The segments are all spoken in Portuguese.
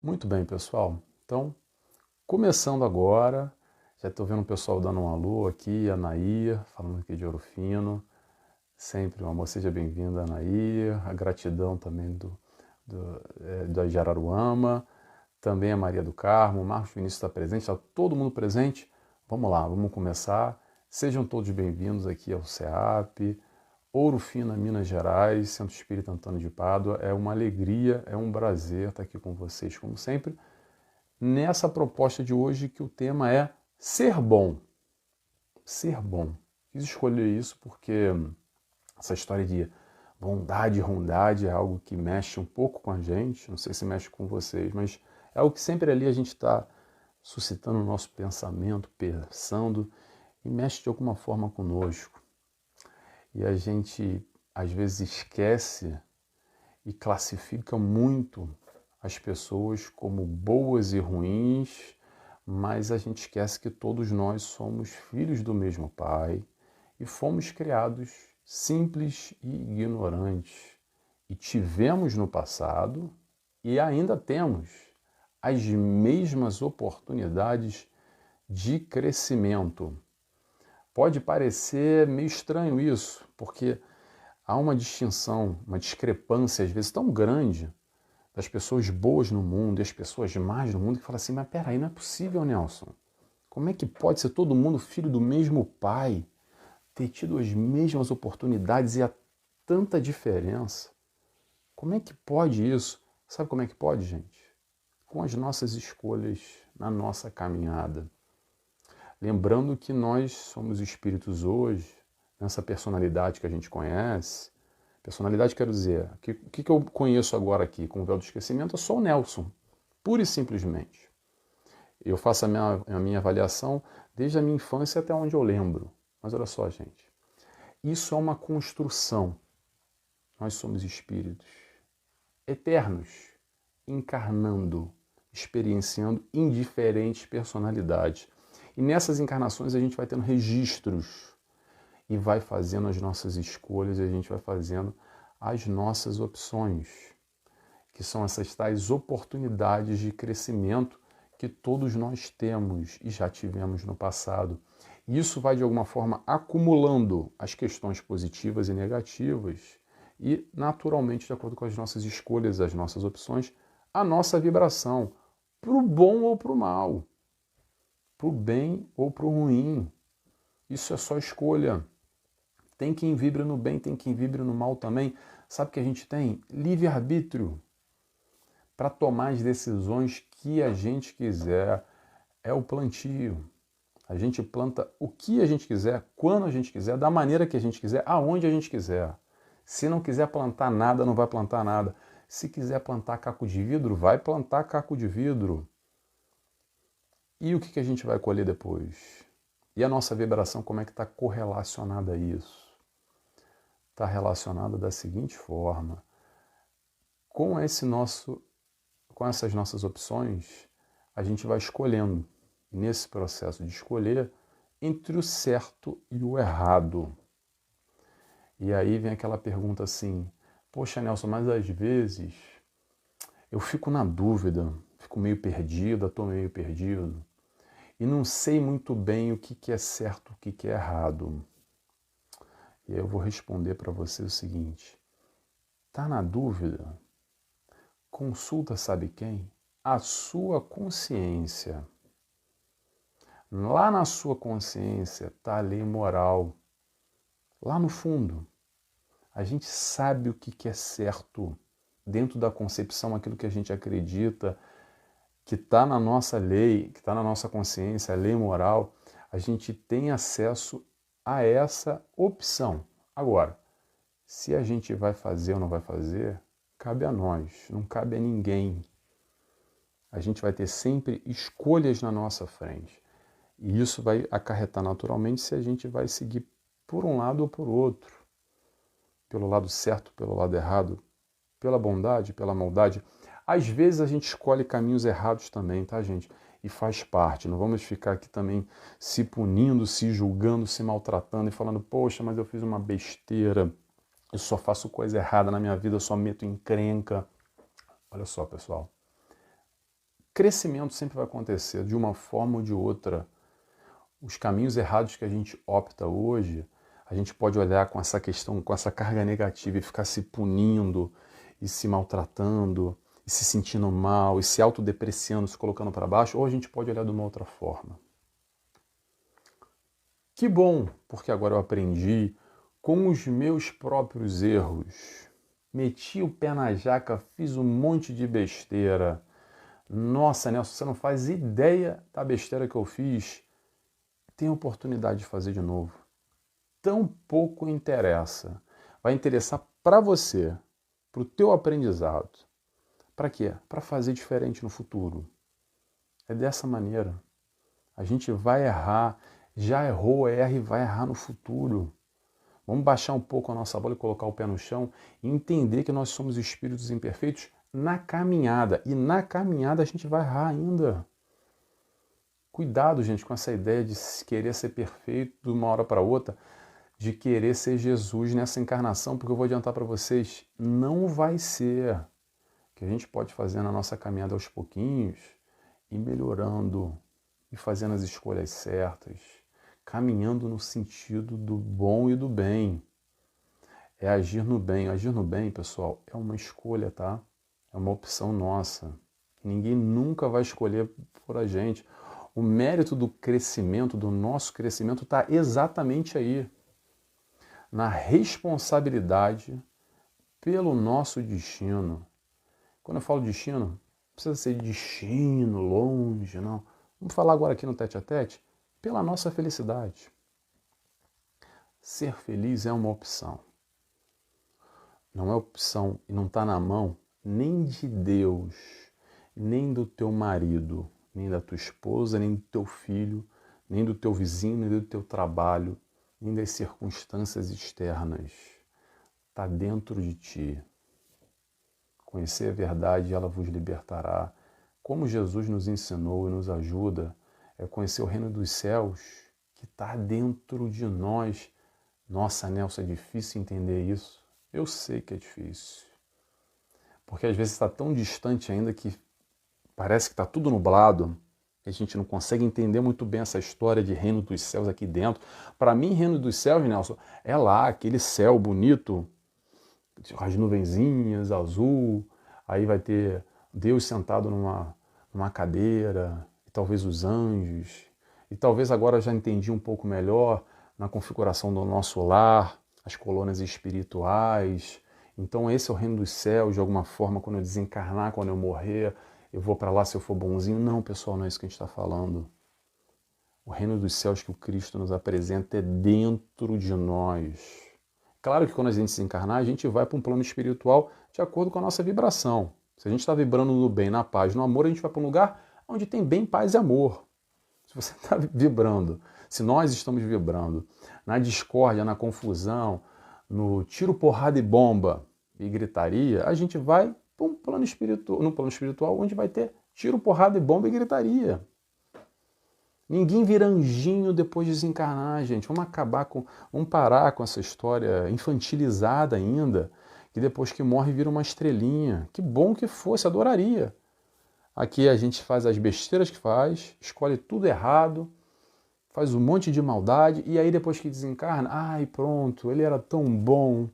Muito bem, pessoal. Então, começando agora, já estou vendo o pessoal dando um alô aqui, a Nair, falando aqui de Ouro Fino. Sempre um amor, seja bem-vinda, Nair. A gratidão também da Jararuama, também a Maria do Carmo, o Marcos Vinícius está presente, está todo mundo presente. Vamos lá, vamos começar. Sejam todos bem-vindos aqui ao CEAP, Ouro Fino, Minas Gerais, Centro Espírita Antônio de Pádua. É uma alegria, é um prazer estar aqui com vocês, como sempre, nessa proposta de hoje que o tema é ser bom. Ser bom. Quis escolher isso porque essa história de bondade e ruindade é algo que mexe um pouco com a gente, não sei se mexe com vocês, mas é algo que sempre ali a gente está suscitando o nosso pensamento, pensando, e mexe de alguma forma conosco. E a gente às vezes esquece e classifica muito as pessoas como boas e ruins, mas a gente esquece que todos nós somos filhos do mesmo Pai e fomos criados simples e ignorantes. E tivemos no passado e ainda temos as mesmas oportunidades de crescimento. Pode parecer meio estranho isso, porque há uma distinção, uma discrepância às vezes tão grande das pessoas boas no mundo e as pessoas más no mundo que fala assim, mas peraí, não é possível, Nelson. Como é que pode ser todo mundo filho do mesmo pai, ter tido as mesmas oportunidades e há tanta diferença? Como é que pode isso? Sabe como é que pode, gente? Com as nossas escolhas na nossa caminhada. Lembrando que nós somos espíritos hoje, nessa personalidade que a gente conhece. Personalidade, quero dizer, o que eu conheço agora aqui com o véu do esquecimento? Eu sou o Nelson, pura e simplesmente. Eu faço a minha avaliação desde a minha infância até onde eu lembro. Mas olha só, gente, isso é uma construção. Nós somos espíritos eternos, encarnando, experienciando indiferentes personalidades. E nessas encarnações a gente vai tendo registros e vai fazendo as nossas escolhas e a gente vai fazendo as nossas opções, que são essas tais oportunidades de crescimento que todos nós temos e já tivemos no passado. E isso vai, de alguma forma, acumulando as questões positivas e negativas e, naturalmente, de acordo com as nossas escolhas, as nossas opções, a nossa vibração, para o bom ou para o mal, para o bem ou para o ruim. Isso é só escolha. Tem quem vibra no bem, tem quem vibra no mal também. Sabe o que a gente tem? Livre-arbítrio para tomar as decisões que a gente quiser. É o plantio. A gente planta o que a gente quiser, quando a gente quiser, da maneira que a gente quiser, aonde a gente quiser. Se não quiser plantar nada, não vai plantar nada. Se quiser plantar caco de vidro, vai plantar caco de vidro. E o que a gente vai colher depois? E a nossa vibração, como é que está correlacionada a isso? Está relacionada da seguinte forma: com essas nossas opções, a gente vai escolhendo. Nesse processo de escolher entre o certo e o errado. E aí vem aquela pergunta assim, poxa, Nelson, mas às vezes eu fico na dúvida, fico meio perdido, estou meio perdido, e não sei muito bem o que é certo, o que é errado. E aí eu vou responder para você o seguinte, tá na dúvida? Consulta, sabe quem? A sua consciência. Lá na sua consciência está a lei moral. Lá no fundo, a gente sabe o que é certo dentro da concepção, aquilo que a gente acredita, que está na nossa lei, que está na nossa consciência, a lei moral, a gente tem acesso a essa opção. Agora, se a gente vai fazer ou não vai fazer, cabe a nós, não cabe a ninguém. A gente vai ter sempre escolhas na nossa frente. E isso vai acarretar naturalmente se a gente vai seguir por um lado ou por outro. Pelo lado certo, pelo lado errado, pela bondade, pela maldade. Às vezes a gente escolhe caminhos errados também, tá, gente? E faz parte. Não vamos ficar aqui também se punindo, se julgando, se maltratando e falando, poxa, mas eu fiz uma besteira, eu só faço coisa errada na minha vida, eu só meto encrenca. Olha só, pessoal. crescimento sempre vai acontecer, de uma forma ou de outra. Os caminhos errados que a gente opta hoje, a gente pode olhar com essa questão, com essa carga negativa e ficar se punindo e se maltratando e se sentindo mal e se autodepreciando, se colocando para baixo, ou a gente pode olhar de uma outra forma. Que bom, porque agora eu aprendi com os meus próprios erros. Meti o pé na jaca, fiz um monte de besteira. Nossa, Nelson, você não faz ideia da besteira que eu fiz. Tem oportunidade de fazer de novo. Tão pouco interessa. Vai interessar para você, para o teu aprendizado. Para quê? Para fazer diferente no futuro. É dessa maneira. A gente vai errar, já errou, erra e vai errar no futuro. Vamos baixar um pouco a nossa bola e colocar o pé no chão e entender que nós somos espíritos imperfeitos na caminhada. E na caminhada a gente vai errar ainda. Cuidado, gente, com essa ideia de querer ser perfeito de uma hora para outra, de querer ser Jesus nessa encarnação, porque eu vou adiantar para vocês, não vai ser. O que a gente pode fazer na nossa caminhada aos pouquinhos e melhorando e fazendo as escolhas certas, caminhando no sentido do bom e do bem. É agir no bem. Agir no bem, pessoal, é uma escolha, tá? É uma opção nossa. Ninguém nunca vai escolher por a gente. O mérito do crescimento, do nosso crescimento, está exatamente aí. Na responsabilidade pelo nosso destino. Quando eu falo destino, não precisa ser destino, longe, não. Vamos falar agora aqui no tete-a-tete, pela nossa felicidade. Ser feliz é uma opção. Não é opção e não está na mão nem de Deus, nem do teu marido, nem da tua esposa, nem do teu filho, nem do teu vizinho, nem do teu trabalho, nem das circunstâncias externas. Está dentro de ti. Conhecer a verdade, ela vos libertará. Como Jesus nos ensinou e nos ajuda, é conhecer o reino dos céus que está dentro de nós. Nossa, Nelson, é difícil entender isso. Eu sei que é difícil. Porque às vezes está tão distante ainda que parece que está tudo nublado, que a gente não consegue entender muito bem essa história de reino dos céus aqui dentro. Para mim, reino dos céus, Nelson, é lá, aquele céu bonito, as nuvenzinhas, azul, aí vai ter Deus sentado numa cadeira, e talvez os anjos, e talvez agora eu já entendi um pouco melhor na configuração do nosso lar, as colônias espirituais. Então esse é o reino dos céus, de alguma forma, quando eu desencarnar, quando eu morrer, eu vou para lá se eu for bonzinho. Não, pessoal, não é isso que a gente está falando. O reino dos céus que o Cristo nos apresenta é dentro de nós. Claro que quando a gente se encarnar, a gente vai para um plano espiritual de acordo com a nossa vibração. Se a gente está vibrando no bem, na paz, no amor, a gente vai para um lugar onde tem bem, paz e amor. Se você está vibrando, se nós estamos vibrando na discórdia, na confusão, no tiro, porrada e bomba e gritaria, a gente vai para um plano espiritual, no plano espiritual onde vai ter tiro, porrada e bomba e gritaria. Ninguém vira anjinho depois de desencarnar, gente. Vamos parar com essa história infantilizada ainda, que depois que morre vira uma estrelinha. Que bom que fosse, adoraria. Aqui a gente faz as besteiras que faz, escolhe tudo errado, faz um monte de maldade, e aí depois que desencarna, ai pronto, ele era tão bom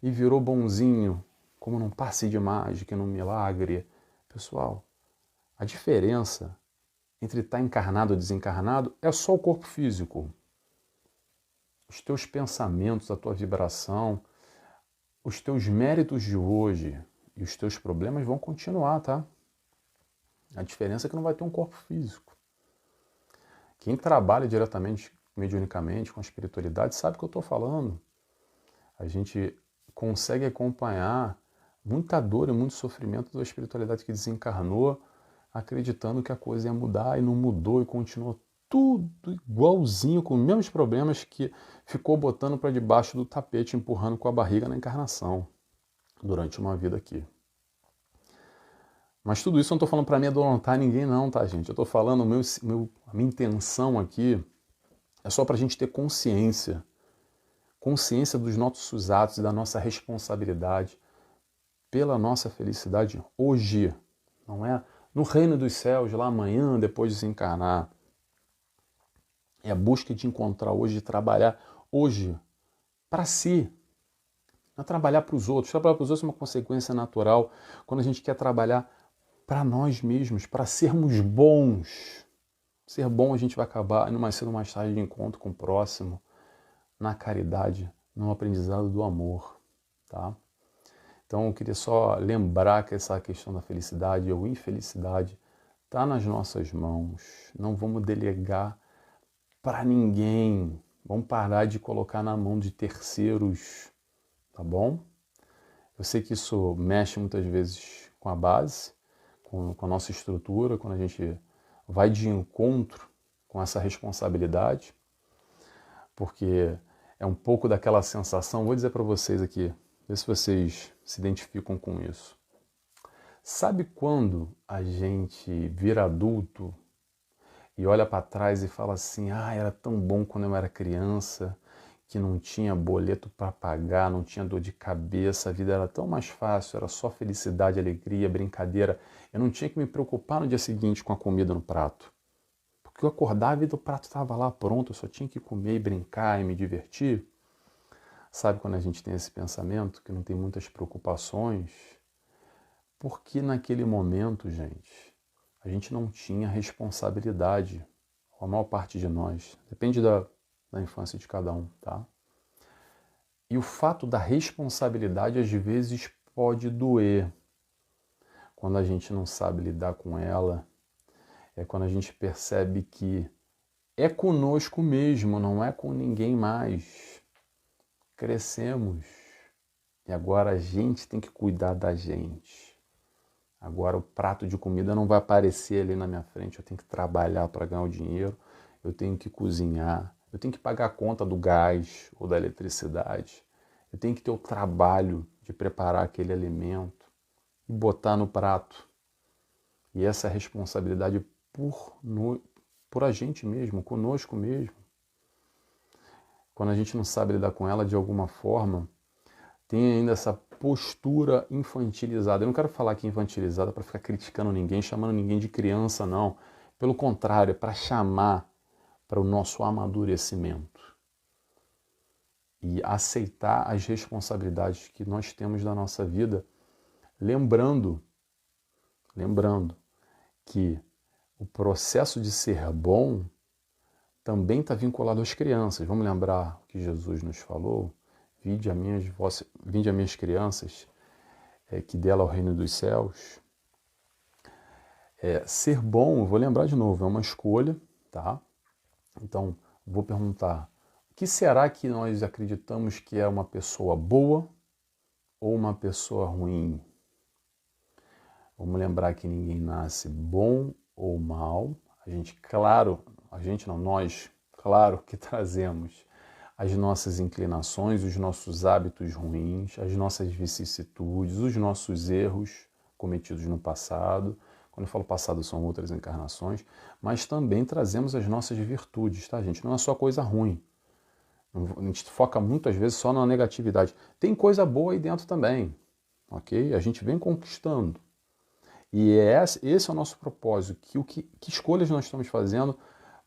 e virou bonzinho, como num passe de mágica, num milagre. Pessoal, a diferença entre estar encarnado ou desencarnado é só o corpo físico. Os teus pensamentos, a tua vibração, os teus méritos de hoje e os teus problemas vão continuar, tá? A diferença é que não vai ter um corpo físico. Quem trabalha diretamente, mediunicamente, com a espiritualidade, sabe o que eu estou falando. A gente consegue acompanhar muita dor e muito sofrimento da espiritualidade que desencarnou, acreditando que a coisa ia mudar e não mudou e continuou tudo igualzinho, com os mesmos problemas que ficou botando para debaixo do tapete, empurrando com a barriga na encarnação durante uma vida aqui. Mas tudo isso eu não estou falando para me amedrontar ninguém não, tá, gente? Eu estou falando, a minha intenção aqui é só para a gente ter consciência dos nossos atos e da nossa responsabilidade pela nossa felicidade hoje. Não é no reino dos céus, lá amanhã, depois de se encarnar. É a busca de encontrar hoje, de trabalhar hoje para si. Não é trabalhar para os outros. Trabalhar para os outros é uma consequência natural quando a gente quer trabalhar para nós mesmos, para sermos bons. Ser bom a gente vai acabar indo mais cedo ou mais tarde de encontro com o próximo, na caridade, no aprendizado do amor, tá? Então eu queria só lembrar que essa questão da felicidade ou infelicidade está nas nossas mãos. Não vamos delegar para ninguém. Vamos parar de colocar na mão de terceiros, tá bom? Eu sei que isso mexe muitas vezes com a base, com a nossa estrutura, quando a gente vai de encontro com essa responsabilidade, porque é um pouco daquela sensação, vou dizer para vocês aqui, ver se vocês se identificam com isso. Sabe quando a gente vira adulto e olha para trás e fala assim, era tão bom quando eu era criança, que não tinha boleto para pagar, não tinha dor de cabeça, a vida era tão mais fácil, era só felicidade, alegria, brincadeira. Eu não tinha que me preocupar no dia seguinte com a comida no prato. Porque eu acordava e o prato estava lá pronto, eu só tinha que comer e brincar e me divertir. Sabe quando a gente tem esse pensamento, que não tem muitas preocupações? Porque naquele momento, gente, a gente não tinha responsabilidade. A maior parte de nós. Depende da infância de cada um, tá? E o fato da responsabilidade às vezes pode doer. Quando a gente não sabe lidar com ela, é quando a gente percebe que é conosco mesmo, não é com ninguém mais. Crescemos e agora a gente tem que cuidar da gente. Agora o prato de comida não vai aparecer ali na minha frente, eu tenho que trabalhar para ganhar o dinheiro, eu tenho que cozinhar, eu tenho que pagar a conta do gás ou da eletricidade, eu tenho que ter o trabalho de preparar aquele alimento e botar no prato. E essa responsabilidade por a gente mesmo, conosco mesmo. Quando a gente não sabe lidar com ela de alguma forma, tem ainda essa postura infantilizada. Eu não quero falar que infantilizada para ficar criticando ninguém, chamando ninguém de criança, não. Pelo contrário, é para chamar para o nosso amadurecimento e aceitar as responsabilidades que nós temos da nossa vida, lembrando que o processo de ser bom também está vinculado às crianças. Vamos lembrar o que Jesus nos falou? Vinde a minhas crianças, que dela é o reino dos céus. Ser bom, eu vou lembrar de novo, é uma escolha, tá? Então, vou perguntar, o que será que nós acreditamos que é uma pessoa boa ou uma pessoa ruim? Vamos lembrar que ninguém nasce bom ou mal. Nós, claro que trazemos as nossas inclinações, os nossos hábitos ruins, as nossas vicissitudes, os nossos erros cometidos no passado. Quando eu falo passado, são outras encarnações, mas também trazemos as nossas virtudes, tá, gente? Não é só coisa ruim. A gente foca muitas vezes só na negatividade. Tem coisa boa aí dentro também, ok? A gente vem conquistando. E esse é o nosso propósito, que escolhas nós estamos fazendo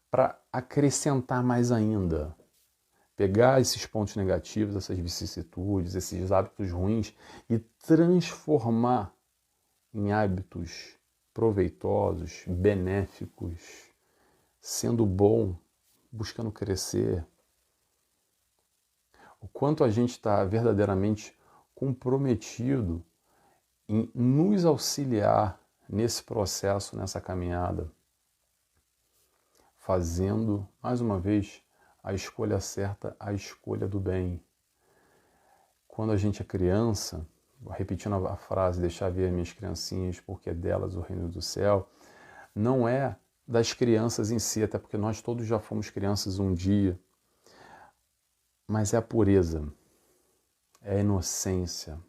para acrescentar mais ainda. Pegar esses pontos negativos, essas vicissitudes, esses hábitos ruins e transformar em hábitos proveitosos, benéficos, sendo bom, buscando crescer. O quanto a gente está verdadeiramente comprometido em nos auxiliar nesse processo, nessa caminhada, fazendo, mais uma vez, a escolha certa, a escolha do bem. Quando a gente é criança, repetindo a frase, deixar ver minhas criancinhas, porque é delas o reino do céu, não é das crianças em si, até porque nós todos já fomos crianças um dia, mas é a pureza, é a inocência,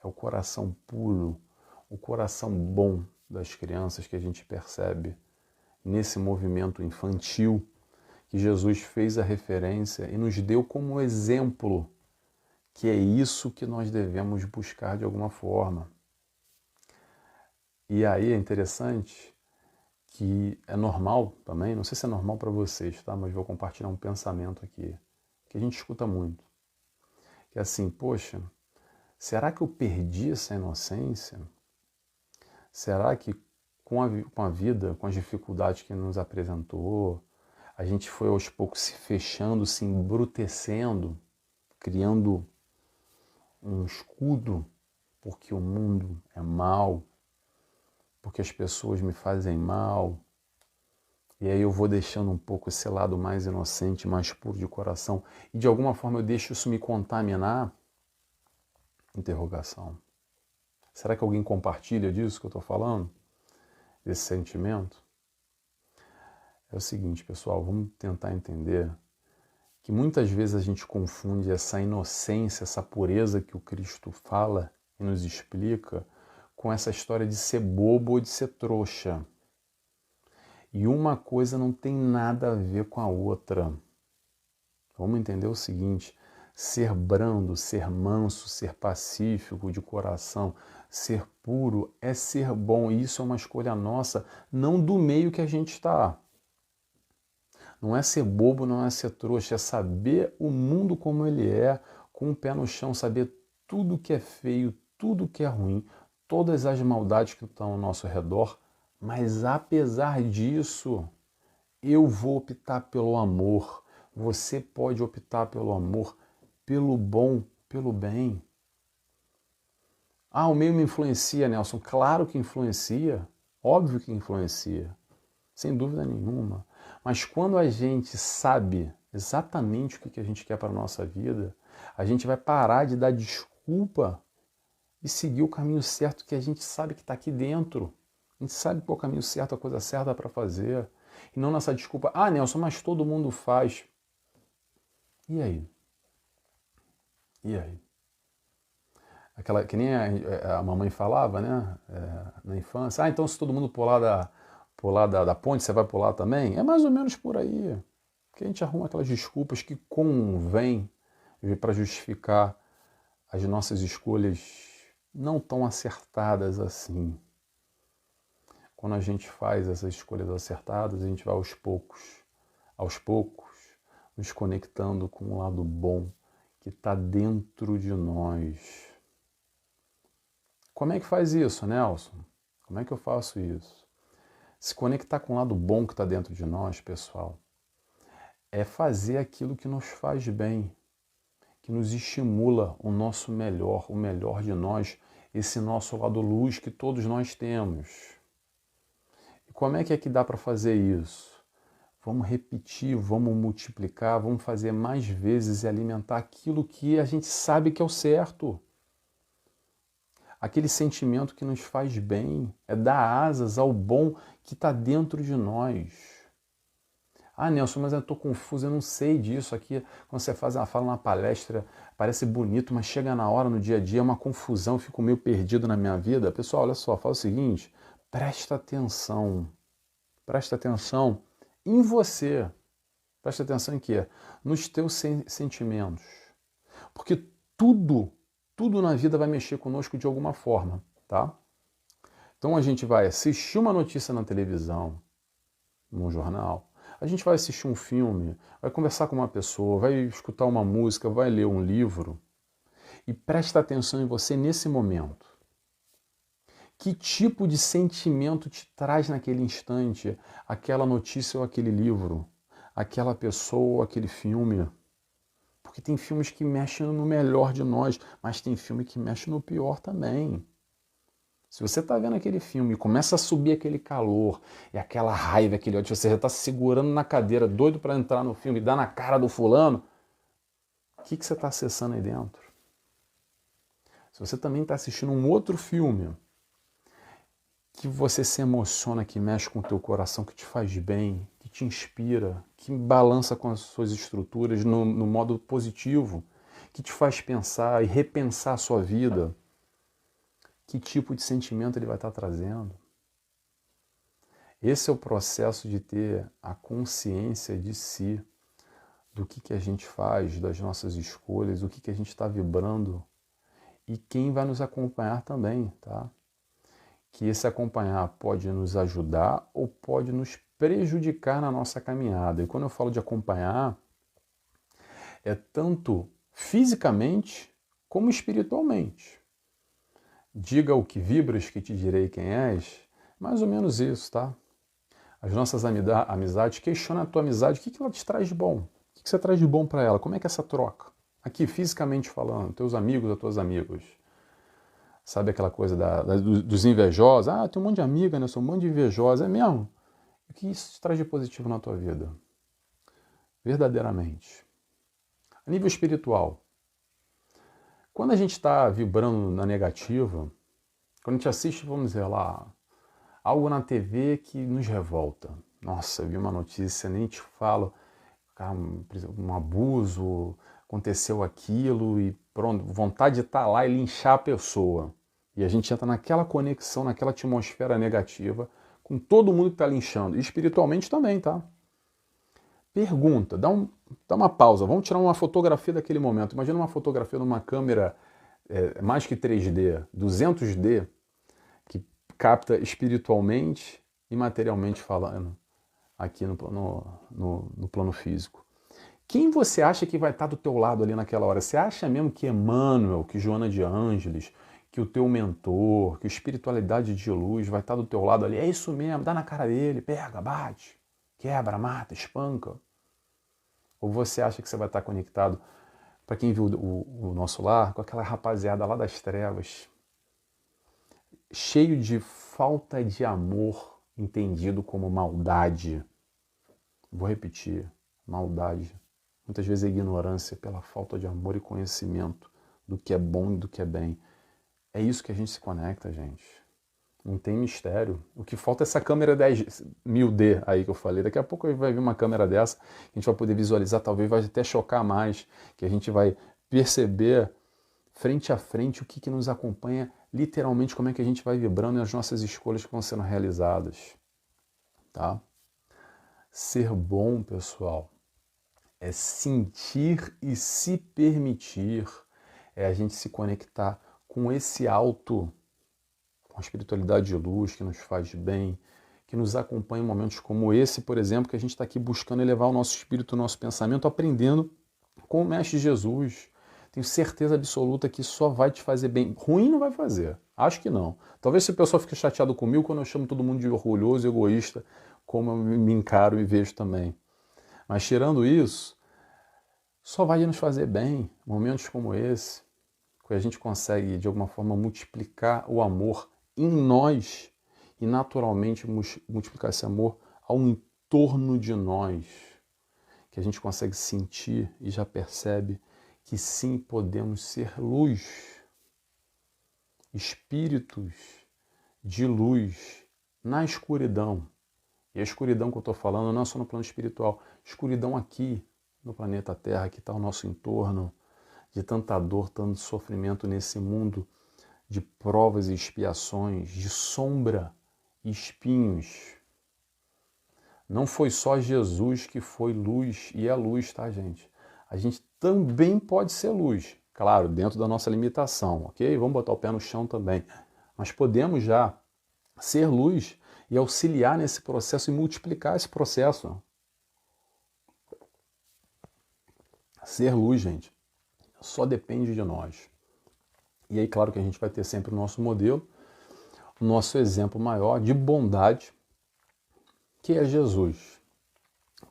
é o coração puro, o coração bom das crianças que a gente percebe nesse movimento infantil que Jesus fez a referência e nos deu como exemplo que é isso que nós devemos buscar de alguma forma. E aí é interessante que é normal também, não sei se é normal para vocês, tá? Mas vou compartilhar um pensamento aqui, que a gente escuta muito. Que é assim, poxa, será que eu perdi essa inocência? Será que com a vida, com as dificuldades que nos apresentou, a gente foi aos poucos se fechando, se embrutecendo, criando um escudo, porque o mundo é mau, porque as pessoas me fazem mal, e aí eu vou deixando um pouco esse lado mais inocente, mais puro de coração, e de alguma forma eu deixo isso me contaminar? Interrogação. Será que alguém compartilha disso que eu estou falando? Desse sentimento? É o seguinte, pessoal, vamos tentar entender que muitas vezes a gente confunde essa inocência, essa pureza que o Cristo fala e nos explica com essa história de ser bobo ou de ser trouxa. E uma coisa não tem nada a ver com a outra. Vamos entender o seguinte: ser brando, ser manso, ser pacífico de coração, ser puro é ser bom. E isso é uma escolha nossa, não do meio que a gente está. Não é ser bobo, não é ser trouxa, é saber o mundo como ele é, com o pé no chão, saber tudo que é feio, tudo que é ruim, todas as maldades que estão ao nosso redor, mas apesar disso, eu vou optar pelo amor. Você pode optar pelo amor, pelo bom, pelo bem. Ah, o meio me influencia, Nelson. Claro que influencia, óbvio que influencia, sem dúvida nenhuma. Mas quando a gente sabe exatamente o que a gente quer para a nossa vida, a gente vai parar de dar desculpa e seguir o caminho certo que a gente sabe que está aqui dentro. A gente sabe qual é o caminho certo, a coisa certa para fazer. E não nessa desculpa, ah, Nelson, mas todo mundo faz. E aí? E aí? Aquela, que nem a mamãe falava, né, na infância, ah, então se todo mundo pular da ponte, você vai pular também? É mais ou menos por aí. Porque a gente arruma aquelas desculpas que convém para justificar as nossas escolhas não tão acertadas assim. Quando a gente faz essas escolhas acertadas, a gente vai aos poucos, nos conectando com o lado bom que está dentro de nós. Como é que faz isso, Nelson? Como é que eu faço isso? Se conectar com o lado bom que está dentro de nós, pessoal, é fazer aquilo que nos faz bem, que nos estimula o nosso melhor, o melhor de nós, esse nosso lado luz que todos nós temos. E como é que dá para fazer isso? Vamos repetir, vamos multiplicar, vamos fazer mais vezes e alimentar aquilo que a gente sabe que é o certo. Aquele sentimento que nos faz bem, é dar asas ao bom que está dentro de nós. Ah, Nelson, mas eu estou confuso, eu não sei disso. Aqui, quando você fala uma palestra, parece bonito, mas chega na hora, no dia a dia, é uma confusão, eu fico meio perdido na minha vida. Pessoal, olha só, fala o seguinte, presta atenção em você. Presta atenção em quê? Nos teus sentimentos. Porque tudo na vida vai mexer conosco de alguma forma, tá? Então a gente vai assistir uma notícia na televisão, num jornal, a gente vai assistir um filme, vai conversar com uma pessoa, vai escutar uma música, vai ler um livro e presta atenção em você nesse momento. Que tipo de sentimento te traz naquele instante aquela notícia ou aquele livro, aquela pessoa ou aquele filme? Porque tem filmes que mexem no melhor de nós, mas tem filme que mexe no pior também. Se você está vendo aquele filme e começa a subir aquele calor e aquela raiva, aquele ódio, você já está se segurando na cadeira, doido para entrar no filme e dar na cara do fulano, o que você está acessando aí dentro? Se você também está assistindo um outro filme que você se emociona, que mexe com o teu coração, que te faz bem, que te inspira, que balança com as suas estruturas no modo positivo, que te faz pensar e repensar a sua vida, que tipo de sentimento ele vai estar trazendo? Esse é o processo de ter a consciência de si, do que a gente faz, das nossas escolhas, o que a gente está vibrando e quem vai nos acompanhar também, tá? que esse acompanhar pode nos ajudar ou pode nos prejudicar na nossa caminhada. E quando eu falo de acompanhar, é tanto fisicamente como espiritualmente. Diga o que vibras que te direi quem és, mais ou menos isso, tá? As nossas amizades, questiona a tua amizade, o que ela te traz de bom? O que você traz de bom para ela? Como é que é essa troca? Aqui, fisicamente falando, teus amigos, as tuas amigas. Sabe aquela coisa dos invejosos? Ah, tem um monte de amiga, né? Eu sou um monte de invejosa. É mesmo? O que isso te traz de positivo na tua vida? Verdadeiramente. A nível espiritual. Quando a gente está vibrando na negativa, quando a gente assiste, vamos dizer lá, algo na TV que nos revolta. Nossa, eu vi uma notícia, nem te falo, um abuso, aconteceu aquilo e pronto, vontade de estar lá e linchar a pessoa. E a gente entra naquela conexão, naquela atmosfera negativa, com todo mundo que está linchando. E espiritualmente também, tá? Pergunta, dá uma pausa, vamos tirar uma fotografia daquele momento. Imagina uma fotografia numa câmera mais que 3D, 200D, que capta espiritualmente e materialmente falando aqui no plano físico. Quem você acha que vai estar do teu lado ali naquela hora? Você acha mesmo que Emmanuel, que Joana de Ângeles, que o teu mentor, que a espiritualidade de luz vai estar do teu lado ali? É isso mesmo, dá na cara dele, pega, bate, quebra, mata, espanca. Ou você acha que você vai estar conectado, para quem viu o nosso lar, com aquela rapaziada lá das trevas, cheio de falta de amor, entendido como maldade. Vou repetir, maldade. Muitas vezes a ignorância pela falta de amor e conhecimento do que é bom e do que é bem. É isso que a gente se conecta, gente. Não tem mistério. O que falta é essa câmera 10.000D aí que eu falei. Daqui a pouco vai vir uma câmera dessa, a gente vai poder visualizar, talvez vai até chocar mais, que a gente vai perceber frente a frente o que nos acompanha, literalmente como é que a gente vai vibrando e as nossas escolhas que vão sendo realizadas. Tá? Ser bom, pessoal, é sentir e se permitir, é a gente se conectar com esse alto, com a espiritualidade de luz que nos faz bem, que nos acompanha em momentos como esse, por exemplo, que a gente está aqui buscando elevar o nosso espírito, o nosso pensamento, aprendendo com o Mestre Jesus. Tenho certeza absoluta que só vai te fazer bem. Ruim não vai fazer. Acho que não. Talvez se o pessoal fique chateado comigo quando eu chamo todo mundo de orgulhoso, egoísta, como eu me encaro e vejo também. Mas tirando isso, só vai nos fazer bem. Momentos como esse, que a gente consegue de alguma forma multiplicar o amor em nós e naturalmente multiplicar esse amor ao entorno de nós. Que a gente consegue sentir e já percebe que sim, podemos ser luz, espíritos de luz na escuridão. E a escuridão que eu estou falando não é só no plano espiritual, escuridão aqui no planeta Terra, que está ao nosso entorno, de tanta dor, tanto sofrimento nesse mundo de provas e expiações, de sombra e espinhos. Não foi só Jesus que foi luz e é luz, tá, gente? A gente também pode ser luz, claro, dentro da nossa limitação, ok? Vamos botar o pé no chão também. Mas podemos já ser luz e auxiliar nesse processo e multiplicar esse processo. Ser luz, gente, só depende de nós. E aí, claro que a gente vai ter sempre o nosso modelo, o nosso exemplo maior de bondade, que é Jesus.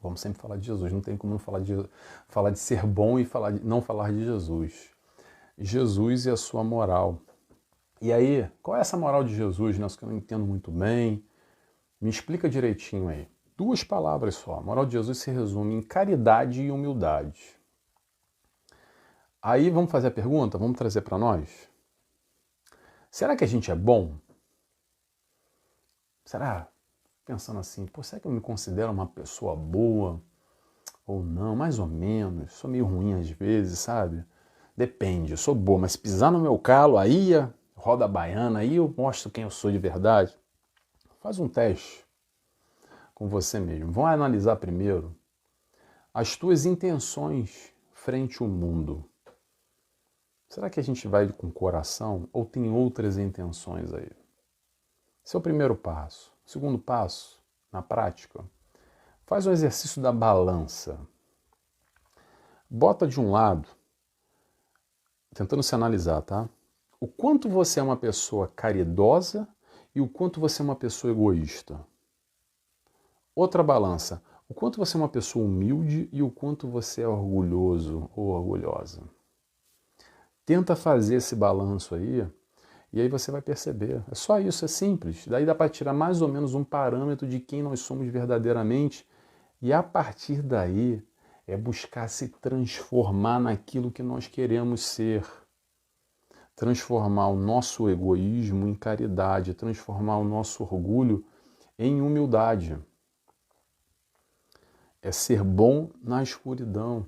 Vamos sempre falar de Jesus, não tem como não falar de ser bom e não falar de Jesus. Jesus e a sua moral. E aí, qual é essa moral de Jesus, né? Que eu não entendo muito bem. Me explica direitinho aí. 2 palavras só. A moral de Jesus se resume em caridade e humildade. Aí vamos fazer a pergunta, vamos trazer para nós. Será que a gente é bom? Será? Pensando assim, será que eu me considero uma pessoa boa? Ou não? Mais ou menos. Sou meio ruim às vezes, sabe? Depende, eu sou boa, mas se pisar no meu calo, aí roda a baiana, aí eu mostro quem eu sou de verdade. Faz um teste com você mesmo. Vamos analisar primeiro as tuas intenções frente ao mundo. Será que a gente vai com o coração ou tem outras intenções aí? Esse é o primeiro passo. Segundo passo, na prática, faz o exercício da balança. Bota de um lado, tentando se analisar, tá? O quanto você é uma pessoa caridosa e o quanto você é uma pessoa egoísta. Outra balança, o quanto você é uma pessoa humilde e o quanto você é orgulhoso ou orgulhosa. Tenta fazer esse balanço aí e aí você vai perceber. É só isso, é simples. Daí dá para tirar mais ou menos um parâmetro de quem nós somos verdadeiramente e a partir daí é buscar se transformar naquilo que nós queremos ser. Transformar o nosso egoísmo em caridade, transformar o nosso orgulho em humildade. É ser bom na escuridão.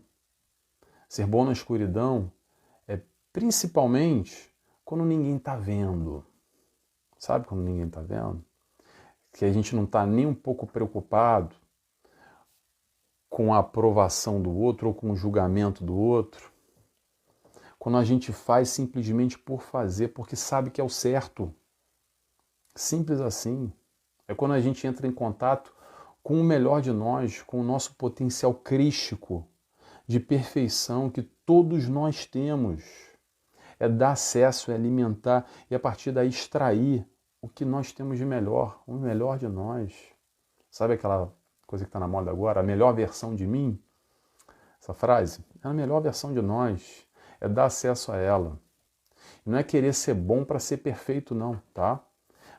Ser bom na escuridão é principalmente quando ninguém está vendo. Sabe quando ninguém está vendo? Que a gente não está nem um pouco preocupado com a aprovação do outro ou com o julgamento do outro. Quando a gente faz simplesmente por fazer, porque sabe que é o certo. Simples assim. É quando a gente entra em contato com o melhor de nós, com o nosso potencial crístico de perfeição que todos nós temos. É dar acesso, é alimentar e a partir daí extrair o que nós temos de melhor, o melhor de nós. Sabe aquela coisa que está na moda agora? A melhor versão de mim? Essa frase? É a melhor versão de nós. É dar acesso a ela. E não é querer ser bom para ser perfeito, não, tá?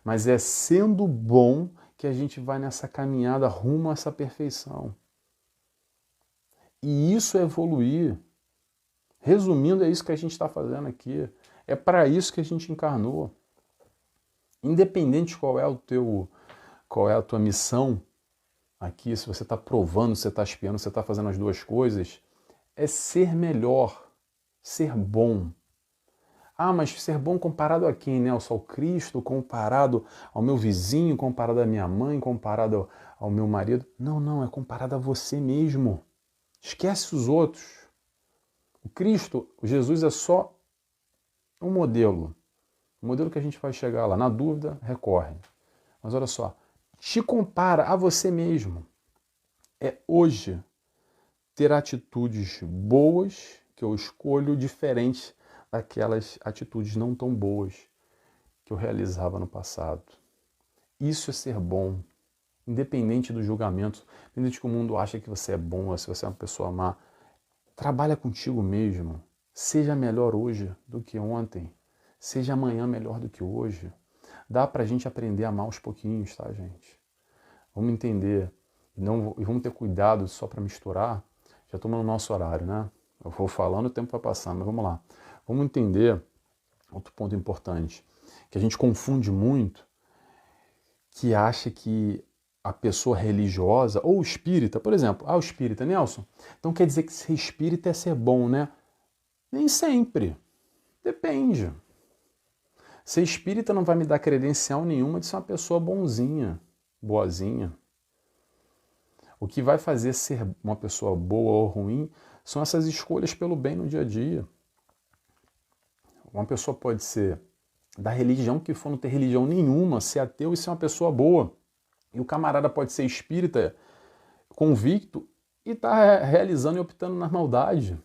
Mas é sendo bom que a gente vai nessa caminhada rumo a essa perfeição. E isso é evoluir. Resumindo, é isso que a gente está fazendo aqui. É para isso que a gente encarnou. Independente de qual é a tua missão aqui, se você está provando, se você está espiando, se você está fazendo as duas coisas, é ser melhor, ser bom. Ah, mas ser bom comparado a quem, né? Ao Cristo, comparado ao meu vizinho, comparado à minha mãe, comparado ao meu marido. Não, é comparado a você mesmo. Esquece os outros. O Cristo, o Jesus é só um modelo. O modelo que a gente vai chegar lá. Na dúvida, recorre. Mas olha só, te compara a você mesmo. É hoje ter atitudes boas que eu escolho diferente daquelas atitudes não tão boas que eu realizava no passado. Isso é ser bom, independente do julgamento, independente que o mundo acha que você é bom ou se você é uma pessoa má. Trabalha contigo mesmo. Seja melhor hoje do que ontem. Seja amanhã melhor do que hoje. Dá pra gente aprender a amar aos pouquinhos, tá, gente? Vamos entender. E vamos ter cuidado só para misturar. Já estamos no nosso horário, né? Eu vou falando, o tempo vai passando, mas vamos lá. Vamos entender outro ponto importante, que a gente confunde muito, que acha que a pessoa religiosa, ou espírita, por exemplo, o espírita, Nelson, então quer dizer que ser espírita é ser bom, né? Nem sempre. Depende. Ser espírita não vai me dar credencial nenhuma de ser uma pessoa bonzinha, boazinha. O que vai fazer ser uma pessoa boa ou ruim são essas escolhas pelo bem no dia a dia. Uma pessoa pode ser da religião que for, não ter religião nenhuma, ser ateu e ser uma pessoa boa. E o camarada pode ser espírita, convicto, e está realizando e optando na maldade.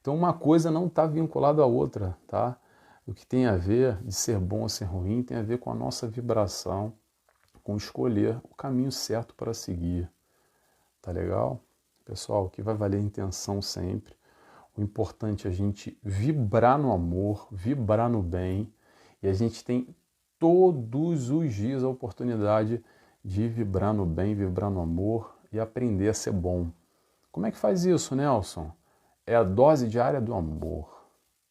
Então uma coisa não está vinculada à outra, tá? O que tem a ver de ser bom ou ser ruim tem a ver com a nossa vibração, com escolher o caminho certo para seguir. Tá legal? Pessoal, o que vai valer a intenção sempre. O importante é a gente vibrar no amor, vibrar no bem, e a gente tem todos os dias a oportunidade de vibrar no bem, vibrar no amor e aprender a ser bom. Como é que faz isso, Nelson? É a dose diária do amor.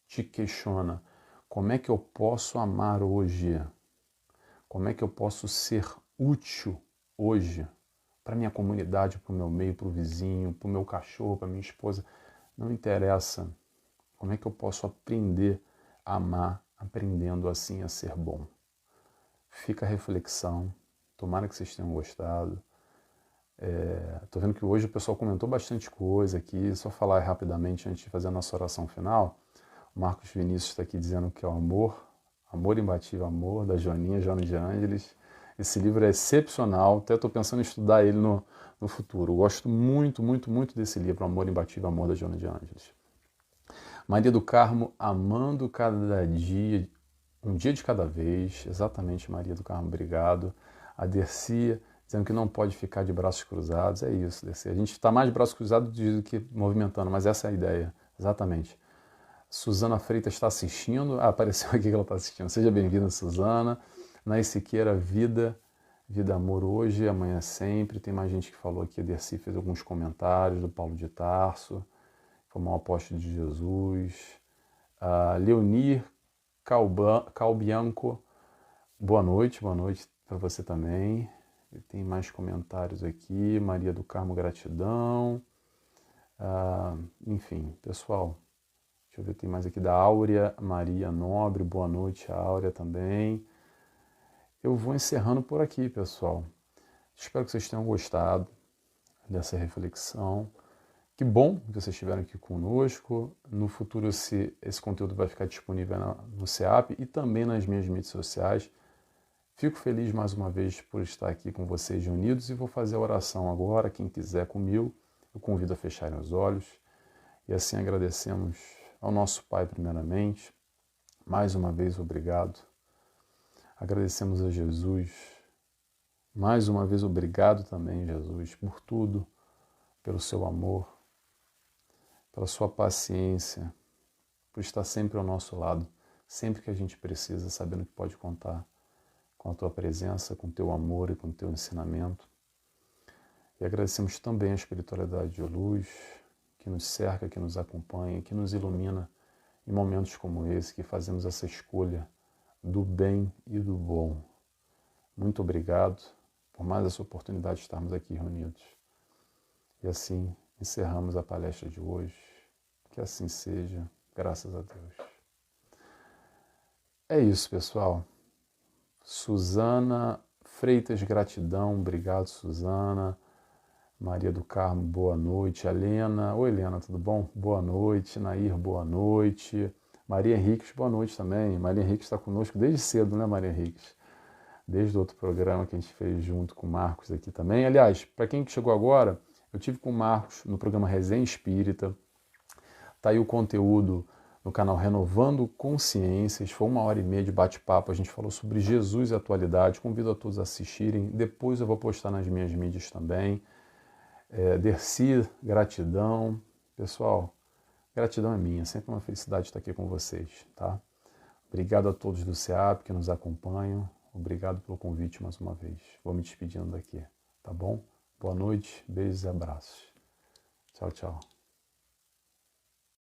Te questiona, como é que eu posso amar hoje? Como é que eu posso ser útil hoje? Para minha comunidade, para o meu meio, para o vizinho, para o meu cachorro, para minha esposa. Não interessa. Como é que eu posso aprender a amar, aprendendo assim a ser bom? Fica a reflexão. Tomara que vocês tenham gostado. Estou vendo que hoje o pessoal comentou bastante coisa aqui. Só falar rapidamente antes de fazer a nossa oração final. O Marcos Vinícius está aqui dizendo que é o amor, Amor Imbatível Amor, da Joana de Ângeles. Esse livro é excepcional, até estou pensando em estudar ele no futuro. Eu gosto muito, muito, muito desse livro, Amor Imbatível Amor, da Joana de Ângeles. Maria do Carmo, Amando Cada Dia, um dia de cada vez. Exatamente, Maria do Carmo, obrigado. A Dercy, dizendo que não pode ficar de braços cruzados. É isso, Dercy. A gente está mais de braços cruzados do que movimentando, mas essa é a ideia, exatamente. Suzana Freitas está assistindo. Ah, apareceu aqui que ela está assistindo. Seja bem-vinda, Suzana. Nair Siqueira, vida, amor hoje, amanhã sempre. Tem mais gente que falou aqui. A Dercy fez alguns comentários, do Paulo de Tarso. Como um apóstolo de Jesus. Leonir Calbianco, boa noite para você também. Tem mais comentários aqui. Maria do Carmo, gratidão. Enfim, pessoal, deixa eu ver, tem mais aqui da Áurea Maria Nobre, boa noite, a Áurea também. Eu vou encerrando por aqui, pessoal. Espero que vocês tenham gostado dessa reflexão. Que bom que vocês estiveram aqui conosco. No futuro esse conteúdo vai ficar disponível no CEAP e também nas minhas mídias sociais. Fico feliz mais uma vez por estar aqui com vocês reunidos e vou fazer a oração agora. Quem quiser comigo, eu convido a fecharem os olhos. E assim agradecemos ao nosso Pai primeiramente. Mais uma vez, obrigado. Agradecemos a Jesus. Mais uma vez, obrigado também, Jesus, por tudo, pelo seu amor, pela sua paciência, por estar sempre ao nosso lado, sempre que a gente precisa, sabendo que pode contar com a tua presença, com o teu amor e com o teu ensinamento. E agradecemos também a espiritualidade de luz, que nos cerca, que nos acompanha, que nos ilumina em momentos como esse, que fazemos essa escolha do bem e do bom. Muito obrigado por mais essa oportunidade de estarmos aqui reunidos. E assim encerramos a palestra de hoje. Que assim seja, graças a Deus. É isso, pessoal. Suzana Freitas, gratidão. Obrigado, Suzana. Maria do Carmo, boa noite. Helena, oi Helena, tudo bom? Boa noite. Nair, boa noite. Maria Henriques, boa noite também. Maria Henriques está conosco desde cedo, né, Maria Henriques? Desde o outro programa que a gente fez junto com o Marcos aqui também. Aliás, para quem chegou agora, eu tive com o Marcos no programa Resenha Espírita. Está aí o conteúdo no canal Renovando Consciências. Foi 1h30 de bate-papo. A gente falou sobre Jesus e atualidade. Convido a todos a assistirem. Depois eu vou postar nas minhas mídias também. Dercy, gratidão. Pessoal, gratidão é minha. Sempre uma felicidade estar aqui com vocês, tá? Obrigado a todos do CEAP que nos acompanham. Obrigado pelo convite mais uma vez. Vou me despedindo daqui, tá bom? Boa noite, beijos e abraços. Tchau, tchau.